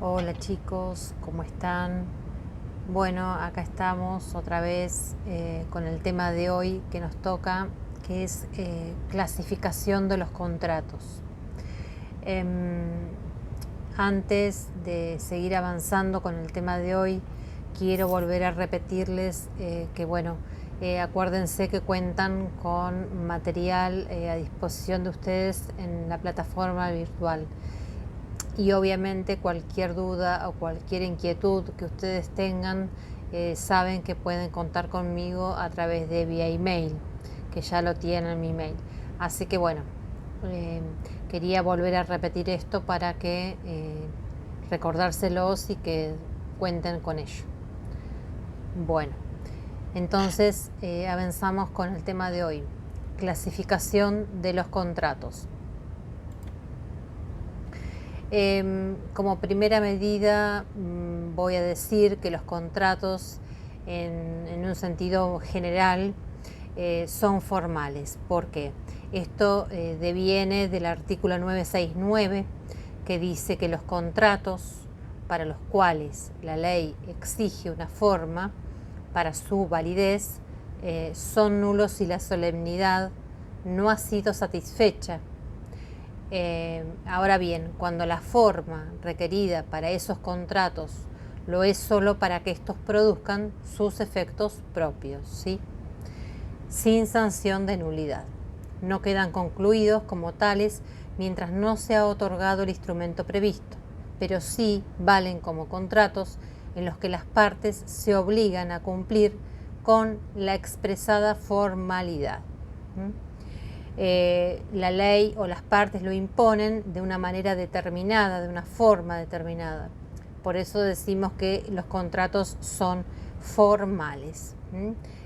Hola chicos, ¿cómo están? Bueno, acá estamos otra vez con el tema de hoy que nos toca, que es clasificación de los contratos. Em, Antes de seguir avanzando con el tema de hoy, quiero volver a repetirles que bueno, acuérdense que cuentan con material a disposición de ustedes en la plataforma virtual. Y obviamente cualquier duda o cualquier inquietud que ustedes tengan, saben que pueden contar conmigo a través de vía email, que ya lo tienen en mi email. Así que bueno, eh, quería volver a repetir esto para que recordárselos y que cuenten con ello. Bueno, entonces avanzamos con el tema de hoy, clasificación de los contratos. Como primera medida voy a decir que los contratos en un sentido general son formales. ¿Por qué? Esto deviene del artículo 969 que dice que los contratos para los cuales la ley exige una forma para su validez son nulos si la solemnidad no ha sido satisfecha. Ahora bien, cuando la forma requerida para esos contratos lo es solo para que estos produzcan sus efectos propios, ¿sí? Sin sanción de nulidad. No quedan concluidos como tales mientras no se ha otorgado el instrumento previsto, pero sí valen como contratos en los que las partes se obligan a cumplir con la expresada formalidad. La ley o las partes lo imponen de una manera determinada, de una forma determinada. Por eso decimos que los contratos son formales.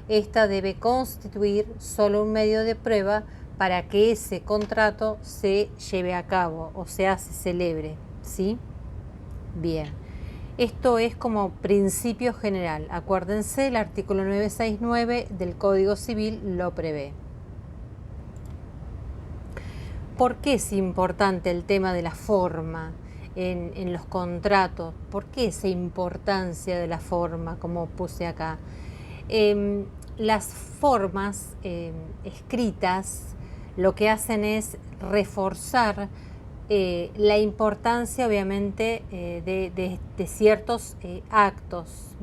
Esta debe constituir solo un medio de prueba para que ese contrato se lleve a cabo, o sea, se celebre, ¿sí? Bien. Esto es como principio general. Acuérdense, el artículo 969 del Código Civil lo prevé. ¿Por qué es importante el tema de la forma en los contratos? ¿Por qué esa importancia de la forma, como puse acá? Las formas escritas lo que hacen es reforzar la importancia, obviamente, de ciertos actos.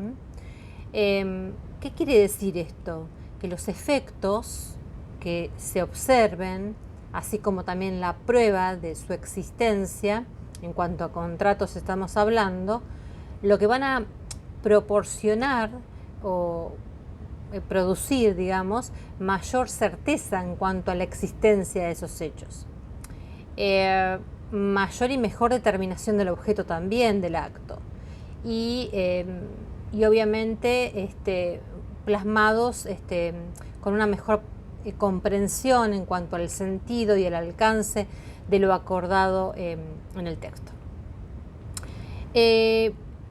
¿Qué quiere decir esto? Que los efectos que se observen, así como también la prueba de su existencia, en cuanto a contratos estamos hablando, lo que van a proporcionar o producir, digamos, mayor certeza en cuanto a la existencia de esos hechos. Mayor y mejor determinación del objeto también del acto. Y obviamente plasmados con una mejor comprensión en cuanto al sentido y el alcance de lo acordado en el texto.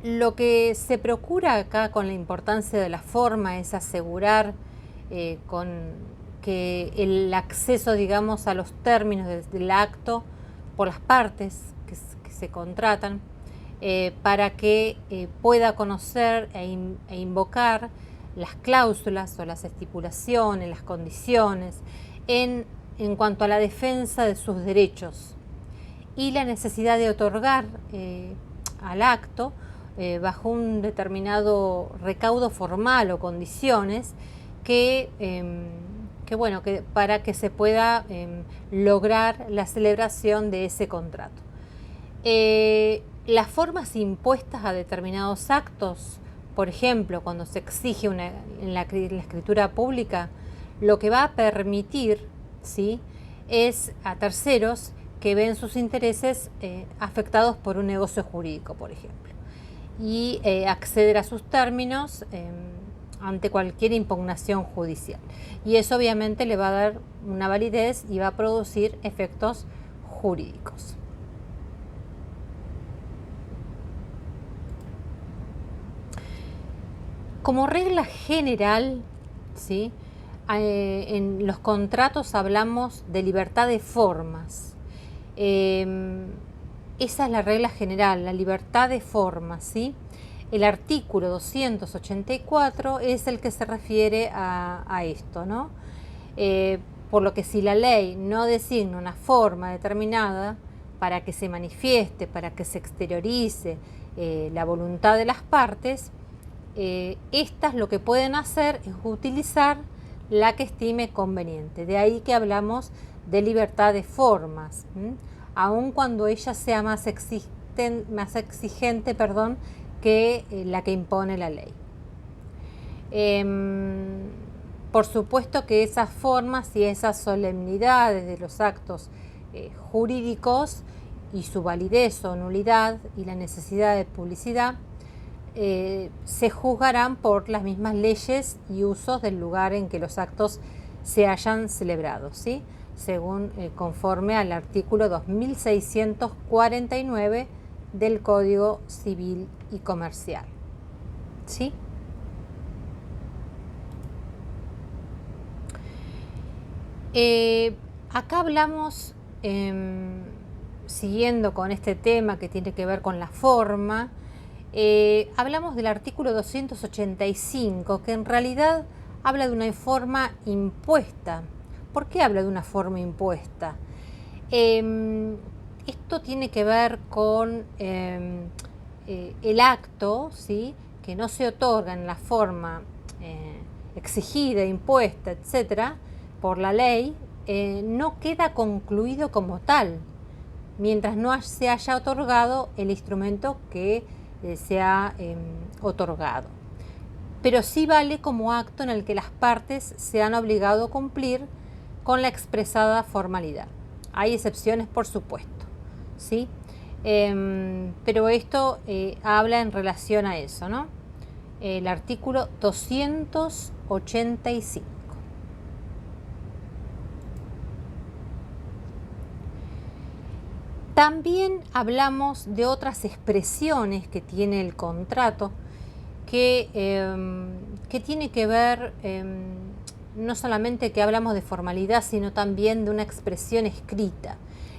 Lo que se procura acá con la importancia de la forma es asegurar con que el acceso, digamos, a los términos del acto por las partes que se contratan para que pueda conocer e invocar las cláusulas o las estipulaciones, las condiciones en cuanto a la defensa de sus derechos y la necesidad de otorgar al acto bajo un determinado recaudo formal o condiciones que para que se pueda lograr la celebración de ese contrato. Las formas impuestas a determinados actos, por ejemplo, cuando se exige en la escritura pública, lo que va a permitir, ¿sí?, es a terceros que ven sus intereses afectados por un negocio jurídico, por ejemplo, y acceder a sus términos ante cualquier impugnación judicial. Y eso obviamente le va a dar una validez y va a producir efectos jurídicos. Como regla general, ¿sí?, en los contratos hablamos de libertad de formas. esa es la regla general, la libertad de forma, ¿sí? El artículo 284 es el que se refiere a esto, ¿no? Por lo que si la ley no designa una forma determinada para que se manifieste, para que se exteriorice la voluntad de las partes, estas lo que pueden hacer es utilizar la que estime conveniente. De ahí que hablamos de libertad de formas, aun cuando ella sea más exigente, que la que impone la ley. Por supuesto que esas formas y esas solemnidades de los actos jurídicos y su validez o nulidad y la necesidad de publicidad se juzgarán por las mismas leyes y usos del lugar en que los actos se hayan celebrado, ¿sí? Según conforme al artículo 2649 del Código Civil y Comercial, ¿sí? Acá hablamos, siguiendo con este tema que tiene que ver con la forma, hablamos del artículo 285, que en realidad habla de una forma impuesta. ¿Por qué habla de una forma impuesta? Esto tiene que ver con el acto, ¿sí?, que no se otorga en la forma exigida, impuesta, etcétera, por la ley, no queda concluido como tal, mientras no se haya otorgado el instrumento que se ha otorgado. Pero sí vale como acto en el que las partes se han obligado a cumplir con la expresada formalidad. Hay excepciones, por supuesto, ¿sí? Pero esto habla en relación a eso, ¿no? El artículo 285. También hablamos de otras expresiones que tiene el contrato que tiene que ver no solamente que hablamos de formalidad, sino también de una expresión escrita.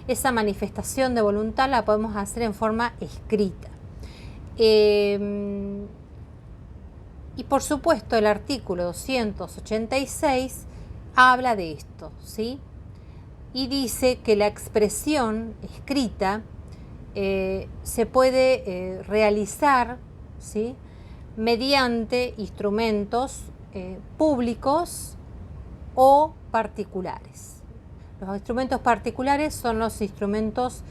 Esa manifestación de voluntad la podemos hacer en forma escrita. Y por supuesto el artículo 286 habla de esto, ¿sí? Y dice que la expresión escrita se puede realizar, ¿sí?, mediante instrumentos públicos o particulares. Los instrumentos particulares son los instrumentos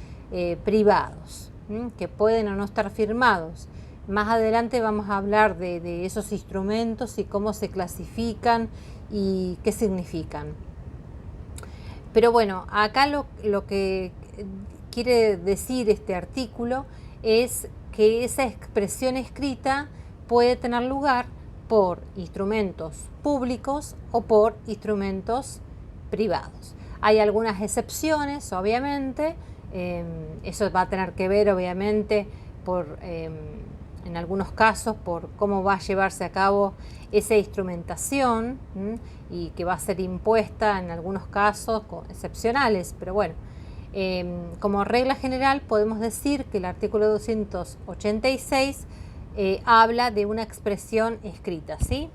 privados, que pueden o no estar firmados. Más adelante vamos a hablar de esos instrumentos y cómo se clasifican y qué significan. Pero bueno, acá lo que quiere decir este artículo es que esa expresión escrita puede tener lugar por instrumentos públicos o por instrumentos privados. Hay algunas excepciones, obviamente, eso va a tener que ver, obviamente, en algunos casos, por cómo va a llevarse a cabo esa instrumentación, y que va a ser impuesta en algunos casos excepcionales, pero bueno, como regla general podemos decir que el artículo 286 habla de una expresión escrita, ¿sí?,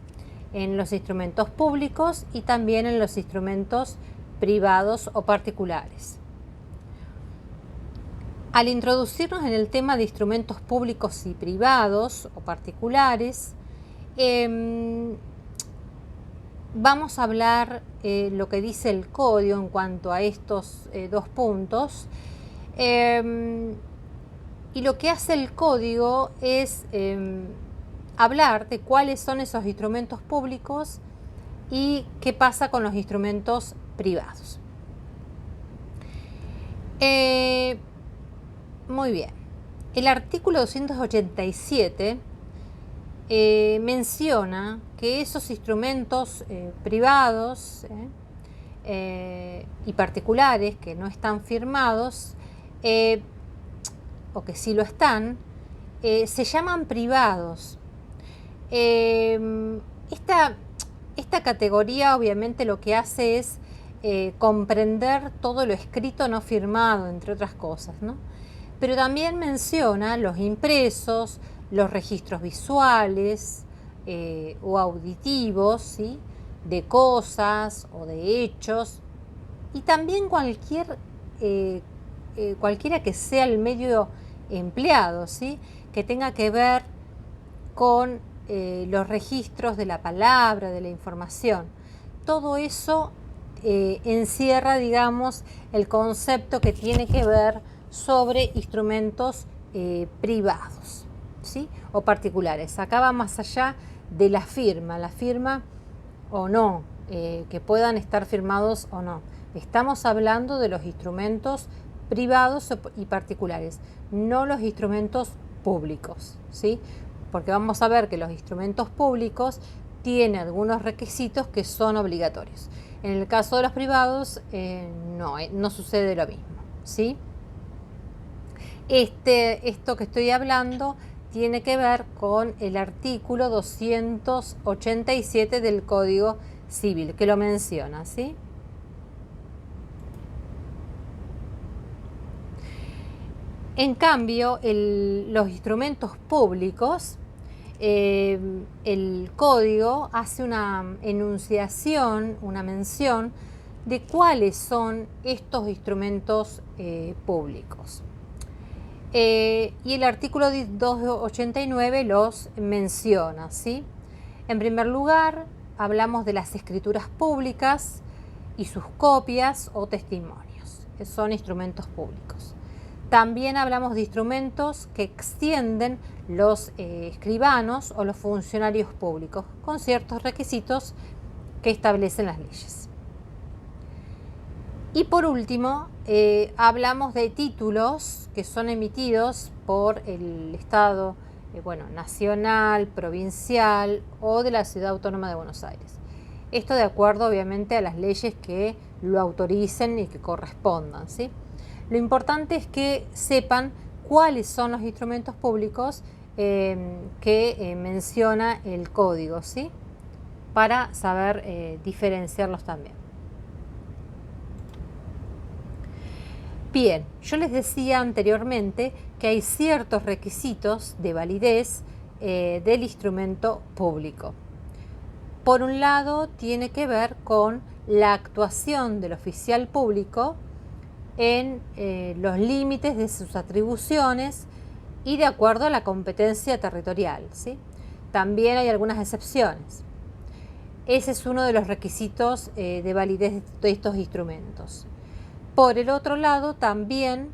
en los instrumentos públicos y también en los instrumentos privados o particulares. Al introducirnos en el tema de instrumentos públicos y privados o particulares, vamos a hablar lo que dice el código en cuanto a estos dos puntos. Y lo que hace el código es hablar de cuáles son esos instrumentos públicos y qué pasa con los instrumentos privados. Muy bien. El artículo 287 menciona que esos instrumentos privados y particulares que no están firmados o que sí lo están, se llaman privados. Esta categoría obviamente lo que hace es comprender todo lo escrito no firmado, entre otras cosas, ¿no? Pero también menciona los impresos, los registros visuales o auditivos, ¿sí?, de cosas o de hechos, y también cualquiera que sea el medio empleado, ¿sí?, que tenga que ver con los registros de la palabra, de la información. Todo eso encierra, digamos, el concepto que tiene que ver sobre instrumentos privados, ¿sí?, o particulares. Acá va más allá de la firma o no, que puedan estar firmados o no. Estamos hablando de los instrumentos privados y particulares, no los instrumentos públicos, ¿sí? Porque vamos a ver que los instrumentos públicos tienen algunos requisitos que son obligatorios. En el caso de los privados, no sucede lo mismo, ¿sí? Esto que estoy hablando tiene que ver con el artículo 287 del Código Civil, que lo menciona, ¿sí? En cambio, los instrumentos públicos, el código hace una enunciación, una mención de cuáles son estos instrumentos públicos. Y el artículo 289 los menciona, ¿sí? En primer lugar, hablamos de las escrituras públicas y sus copias o testimonios, que son instrumentos públicos. También hablamos de instrumentos que extienden los escribanos o los funcionarios públicos con ciertos requisitos que establecen las leyes. Y por último, hablamos de títulos que son emitidos por el Estado nacional, provincial o de la Ciudad Autónoma de Buenos Aires. Esto de acuerdo obviamente a las leyes que lo autoricen y que correspondan, ¿sí? Lo importante es que sepan cuáles son los instrumentos públicos que menciona el código, ¿sí?, para saber diferenciarlos también. Bien, yo les decía anteriormente que hay ciertos requisitos de validez del instrumento público. Por un lado, tiene que ver con la actuación del oficial público en los límites de sus atribuciones y de acuerdo a la competencia territorial, ¿sí? También hay algunas excepciones. Ese es uno de los requisitos de validez de estos instrumentos. Por el otro lado, también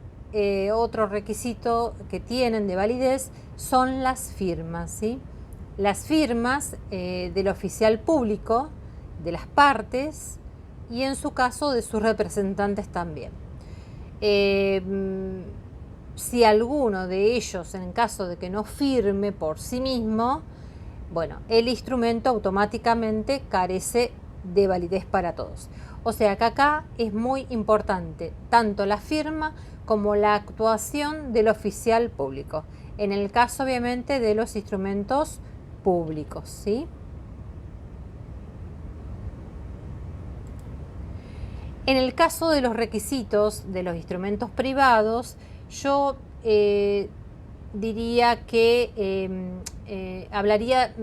otro requisito que tienen de validez son las firmas, ¿sí? Las firmas del oficial público, de las partes y en su caso de sus representantes también. Si alguno de ellos, en caso de que no firme por sí mismo, bueno, el instrumento automáticamente carece de validez para todos. O sea que acá es muy importante tanto la firma como la actuación del oficial público, en el caso obviamente de los instrumentos públicos, ¿sí? En el caso de los requisitos de los instrumentos privados, yo diría que hablaría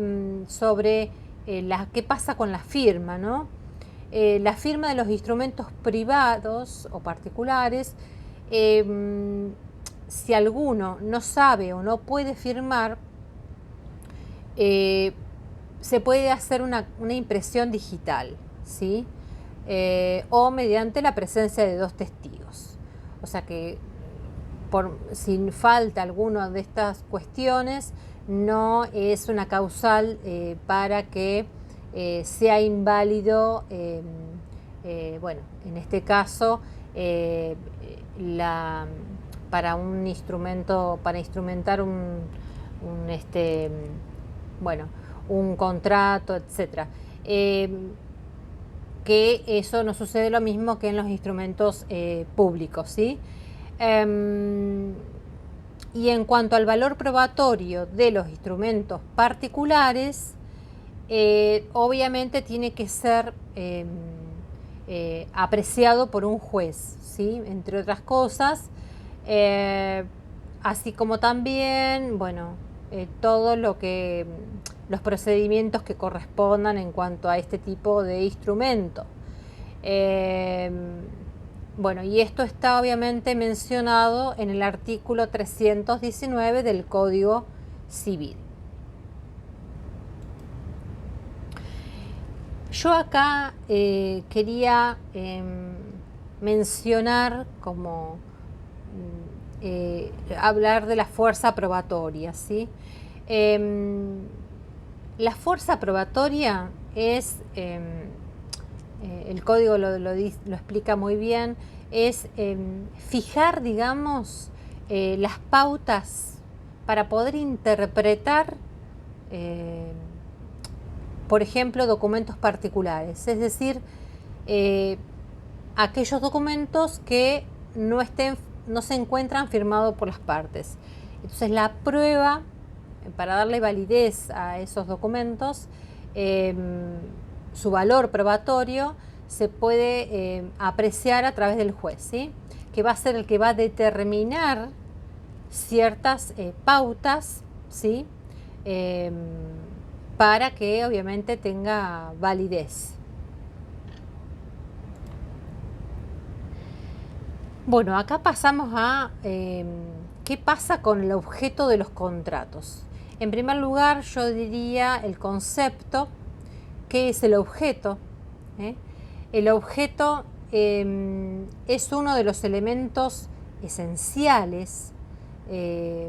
sobre qué pasa con la firma, ¿no? La firma de los instrumentos privados o particulares, si alguno no sabe o no puede firmar, se puede hacer una impresión digital, ¿sí? O mediante la presencia de dos testigos. O sea que sin falta alguna de estas cuestiones, no es una causal para que sea inválido, en este caso, para un instrumento, para instrumentar un contrato, etcétera. Que eso no sucede lo mismo que en los instrumentos públicos, ¿sí? Y en cuanto al valor probatorio de los instrumentos particulares, obviamente tiene que ser apreciado por un juez, ¿sí? Entre otras cosas, así como también, bueno, todo lo que los procedimientos que correspondan en cuanto a este tipo de instrumento. Eh, bueno, y esto está obviamente mencionado en el artículo 319 del Código Civil. Yo acá quería mencionar como hablar de la fuerza probatoria, ¿sí? La fuerza probatoria es, el código lo explica muy bien, es fijar, digamos, las pautas para poder interpretar, por ejemplo, documentos particulares, es decir, aquellos documentos que no se encuentran firmados por las partes. Entonces la prueba, para darle validez a esos documentos, su valor probatorio se puede apreciar a través del juez, ¿sí? Que va a ser el que va a determinar ciertas pautas, ¿sí? Para que obviamente tenga validez. Bueno, acá pasamos a qué pasa con el objeto de los contratos. En primer lugar, yo diría el concepto. ¿Qué es el objeto? El objeto es uno de los elementos esenciales del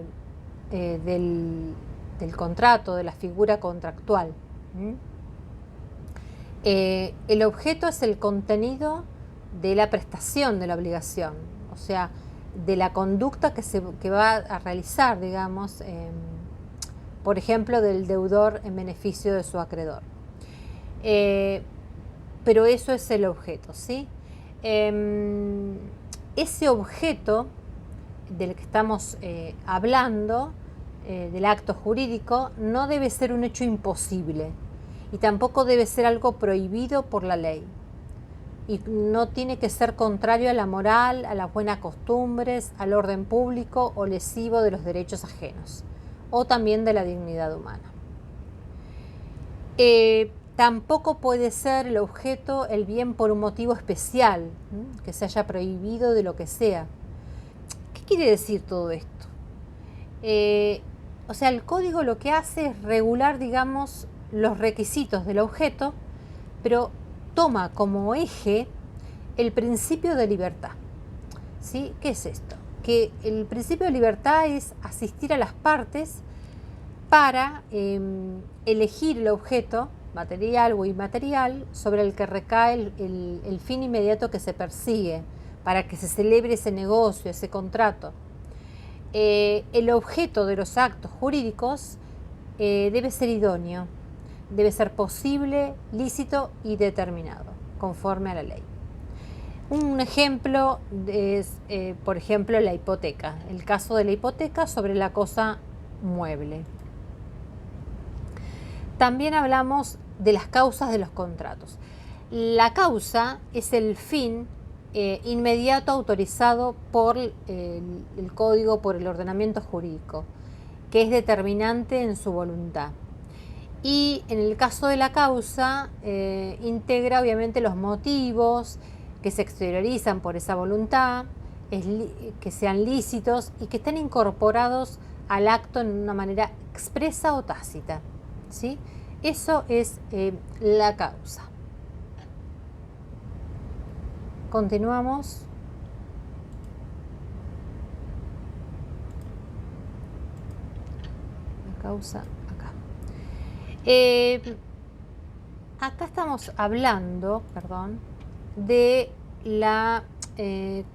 contrato, de la figura contractual. El objeto es el contenido de la prestación de la obligación, o sea, de la conducta que va a realizar, digamos, por ejemplo, del deudor en beneficio de su acreedor. Pero eso es el objeto, ¿sí? Ese objeto del que estamos hablando, del acto jurídico, no debe ser un hecho imposible y tampoco debe ser algo prohibido por la ley. Y no tiene que ser contrario a la moral, a las buenas costumbres, al orden público o lesivo de los derechos ajenos, o también de la dignidad humana. Tampoco puede ser el objeto el bien por un motivo especial, que se haya prohibido de lo que sea. ¿Qué quiere decir todo esto? O sea, el código lo que hace es regular, digamos, los requisitos del objeto, pero toma como eje el principio de libertad. ¿Sí? ¿Qué es esto? Que el principio de libertad es asistir a las partes para elegir el objeto material o inmaterial sobre el que recae el fin inmediato que se persigue, para que se celebre ese negocio, ese contrato. El objeto de los actos jurídicos debe ser idóneo, debe ser posible, lícito y determinado, conforme a la ley. Un ejemplo es, por ejemplo, la hipoteca, el caso de la hipoteca sobre la cosa mueble. También hablamos de las causas de los contratos. La causa es el fin inmediato autorizado por el código, por el ordenamiento jurídico, que es determinante en su voluntad. Y en el caso de la causa, integra obviamente los motivos que se exteriorizan por esa voluntad, que sean lícitos y que estén incorporados al acto en una manera expresa o tácita, ¿sí? Eso es la causa. Continuamos. La causa acá. Acá estamos hablando, de la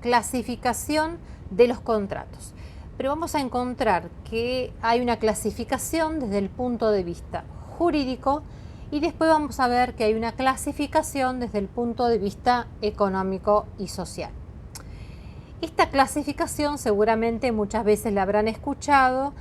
clasificación de los contratos. Pero vamos a encontrar que hay una clasificación desde el punto de vista jurídico y después vamos a ver que hay una clasificación desde el punto de vista económico y social. Esta clasificación seguramente muchas veces la habrán escuchado.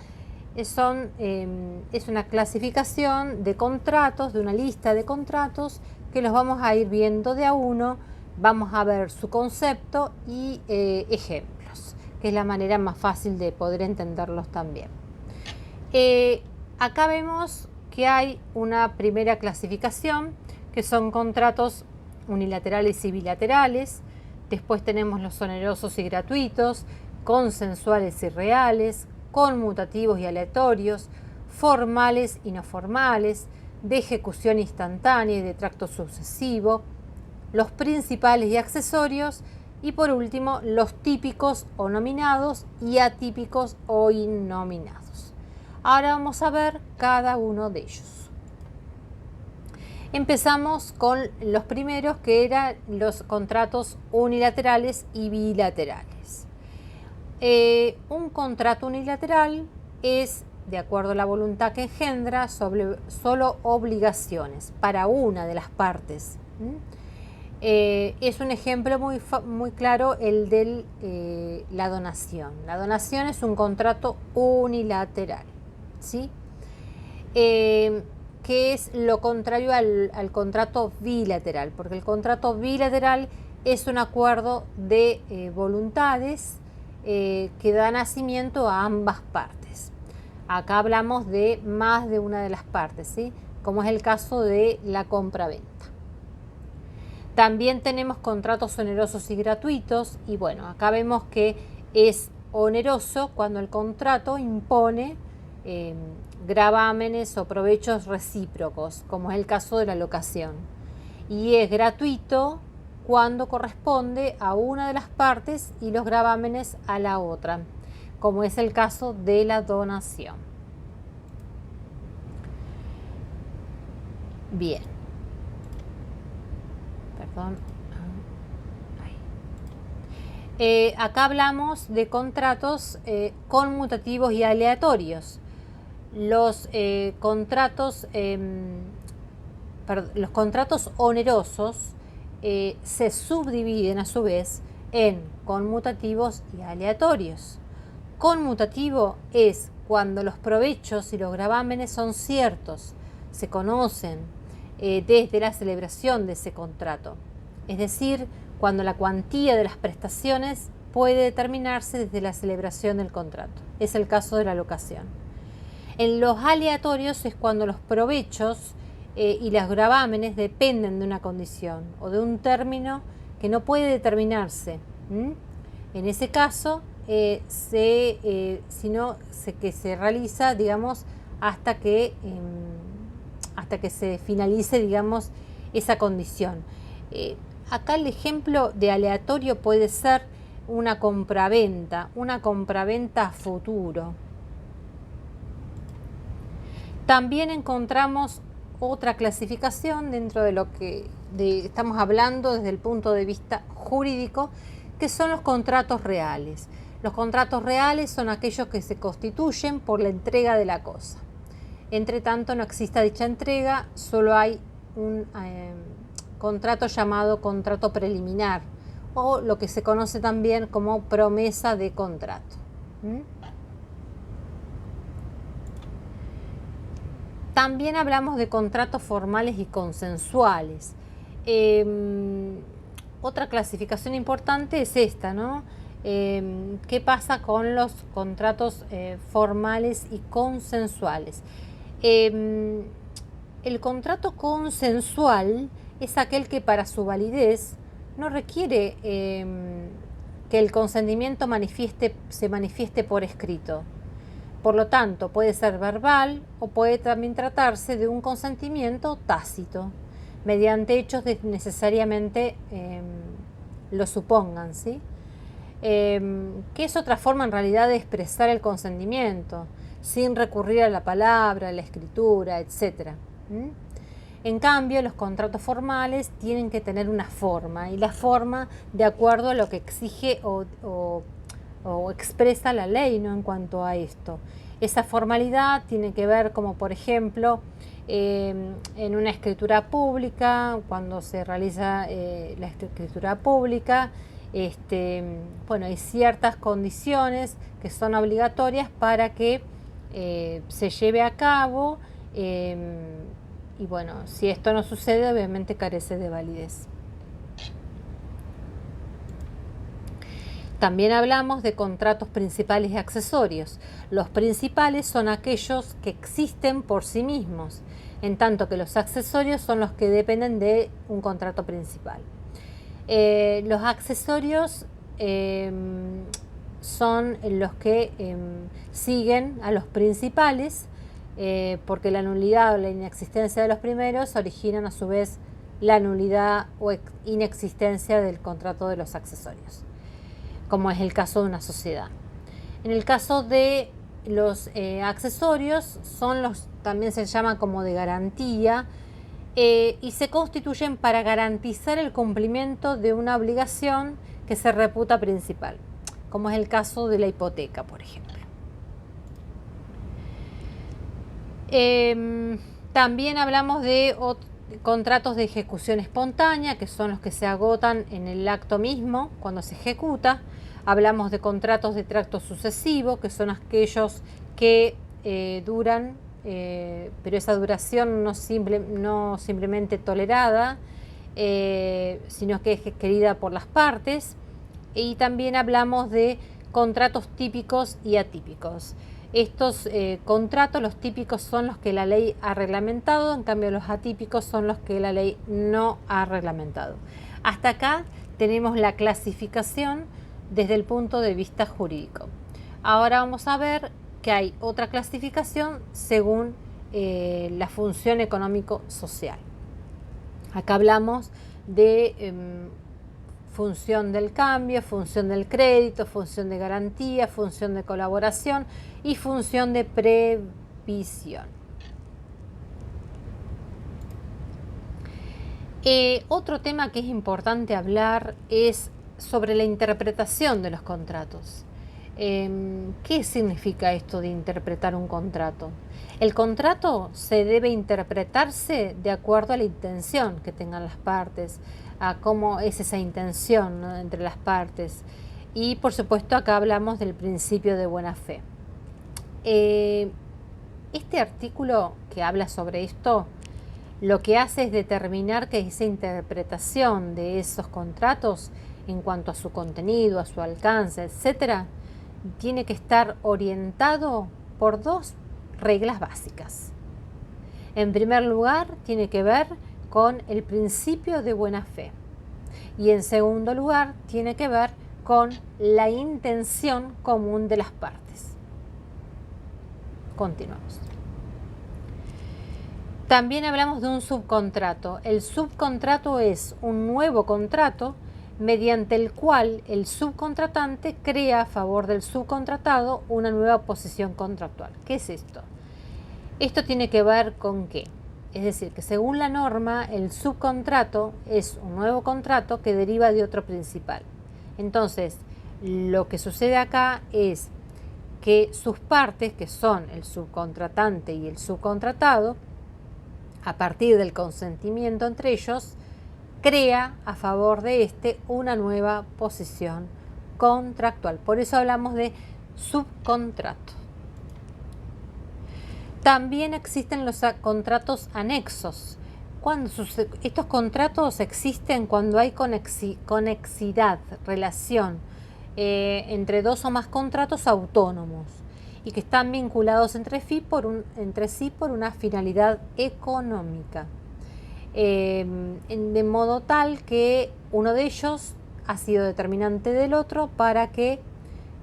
Es una clasificación de contratos, de una lista de contratos que los vamos a ir viendo de a uno. Vamos a ver su concepto y ejemplos, que es la manera más fácil de poder entenderlos también. Acá vemos que hay una primera clasificación, que son contratos unilaterales y bilaterales. Después tenemos los onerosos y gratuitos, consensuales y reales, conmutativos y aleatorios, formales y no formales, de ejecución instantánea y de tracto sucesivo, los principales y accesorios, y por último los típicos o nominados y atípicos o innominados. Ahora vamos a ver cada uno de ellos. Empezamos con los primeros, que eran los contratos unilaterales y bilaterales. Un contrato unilateral es, de acuerdo a la voluntad que engendra, solo obligaciones para una de las partes. Es un ejemplo muy claro el de la donación. La donación es un contrato unilateral, ¿sí? Que es lo contrario al contrato bilateral, porque el contrato bilateral es un acuerdo de voluntades que da nacimiento a ambas partes. Acá hablamos de más de una de las partes, ¿sí? Como es el caso de la compra-venta. También tenemos contratos onerosos y gratuitos, y bueno, acá vemos que es oneroso cuando el contrato impone gravámenes o provechos recíprocos, como es el caso de la locación, y es gratuito cuando corresponde a una de las partes y los gravámenes a la otra, como es el caso de la donación. Bien. Perdón. Acá hablamos de contratos conmutativos y aleatorios. Los contratos onerosos se subdividen a su vez en conmutativos y aleatorios. Conmutativo es cuando los provechos y los gravámenes son ciertos, se conocen desde la celebración de ese contrato, es decir, cuando la cuantía de las prestaciones puede determinarse desde la celebración del contrato. Es el caso de la locación. En los aleatorios es cuando los provechos y los gravámenes dependen de una condición o de un término que no puede determinarse. En ese caso, se realiza, digamos, hasta que se finalice, digamos, esa condición. Acá el ejemplo de aleatorio puede ser una compraventa a futuro. También encontramos otra clasificación dentro de lo que estamos hablando desde el punto de vista jurídico, que son los contratos reales. Los contratos reales son aquellos que se constituyen por la entrega de la cosa. Entre tanto no exista dicha entrega, solo hay un contrato llamado contrato preliminar, o lo que se conoce también como promesa de contrato. También hablamos de contratos formales y consensuales. Otra clasificación importante es esta, ¿no? ¿Qué pasa con los contratos formales y consensuales? El contrato consensual es aquel que para su validez no requiere que el consentimiento se manifieste por escrito. Por lo tanto, puede ser verbal o puede también tratarse de un consentimiento tácito, mediante hechos que necesariamente lo supongan, ¿sí? Que es otra forma en realidad de expresar el consentimiento, sin recurrir a la palabra, a la escritura, etc. En cambio, los contratos formales tienen que tener una forma, y la forma de acuerdo a lo que exige o expresa la ley, ¿no? En cuanto a esto. Esa formalidad tiene que ver, como por ejemplo, en una escritura pública, cuando se realiza la escritura pública, bueno, hay ciertas condiciones que son obligatorias para que se lleve a cabo, y bueno, si esto no sucede, obviamente carece de validez. También hablamos de contratos principales y accesorios. Los principales son aquellos que existen por sí mismos, en tanto que los accesorios son los que dependen de un contrato principal. Los accesorios son los que siguen a los principales, porque la nulidad o la inexistencia de los primeros originan a su vez la nulidad o inexistencia del contrato de los accesorios, como es el caso de una sociedad. En el caso de los accesorios, también se llama como de garantía, y se constituyen para garantizar el cumplimiento de una obligación que se reputa principal, como es el caso de la hipoteca, por ejemplo. También hablamos de contratos de ejecución espontánea, que son los que se agotan en el acto mismo, cuando se ejecuta. Hablamos de contratos de tracto sucesivo, que son aquellos que duran, pero esa duración no simplemente tolerada, sino que es querida por las partes. Y también hablamos de contratos típicos y atípicos. Estos contratos, los típicos, son los que la ley ha reglamentado, en cambio los atípicos son los que la ley no ha reglamentado. Hasta acá tenemos la clasificación desde el punto de vista jurídico. Ahora vamos a ver que hay otra clasificación según la función económico-social. Acá hablamos de función del cambio, función del crédito, función de garantía, función de colaboración y función de previsión. Otro tema que es importante hablar es sobre la interpretación de los contratos. ¿Qué significa esto de interpretar un contrato? El contrato se debe interpretarse de acuerdo a la intención que tengan las partes, a cómo es esa intención, ¿no?, entre las partes. Y por supuesto acá hablamos del principio de buena fe. Este artículo que habla sobre esto lo que hace es determinar que esa interpretación de esos contratos en cuanto a su contenido, a su alcance, etcétera, tiene que estar orientado por dos reglas básicas. En primer lugar, tiene que ver con el principio de buena fe. Y en segundo lugar, tiene que ver con la intención común de las partes. Continuamos. También hablamos de un subcontrato. El subcontrato es un nuevo contrato mediante el cual el subcontratante crea a favor del subcontratado una nueva posición contractual. ¿Qué es esto? Esto tiene que ver con qué. Es decir, que según la norma, el subcontrato es un nuevo contrato que deriva de otro principal. Entonces, lo que sucede acá es que sus partes, que son el subcontratante y el subcontratado, a partir del consentimiento entre ellos, crea a favor de este una nueva posición contractual. Por eso hablamos de subcontrato. También existen los contratos anexos. Estos contratos existen cuando hay conexidad, relación entre dos o más contratos autónomos y que están vinculados entre sí por una finalidad económica. De modo tal que uno de ellos ha sido determinante del otro para que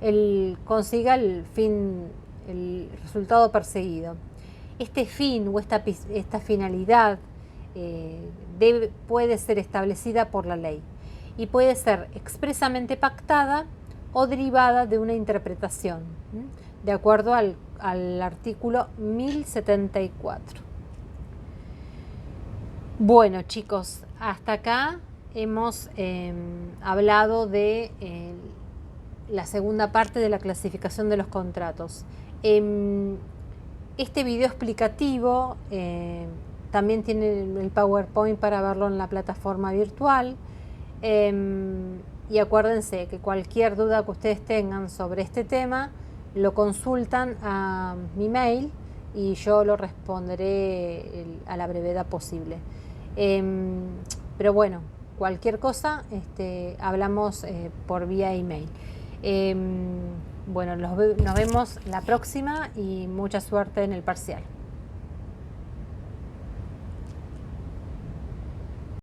él consiga el resultado perseguido. Este fin o esta finalidad puede ser establecida por la ley y puede ser expresamente pactada o derivada de una interpretación, de acuerdo al artículo 1074. Bueno, chicos, hasta acá hemos hablado de la segunda parte de la clasificación de los contratos. Este video explicativo también tiene el PowerPoint para verlo en la plataforma virtual. Y acuérdense que cualquier duda que ustedes tengan sobre este tema lo consultan a mi mail y yo lo responderé a la brevedad posible. Pero bueno, cualquier cosa hablamos por vía email. Bueno, nos vemos la próxima y mucha suerte en el parcial.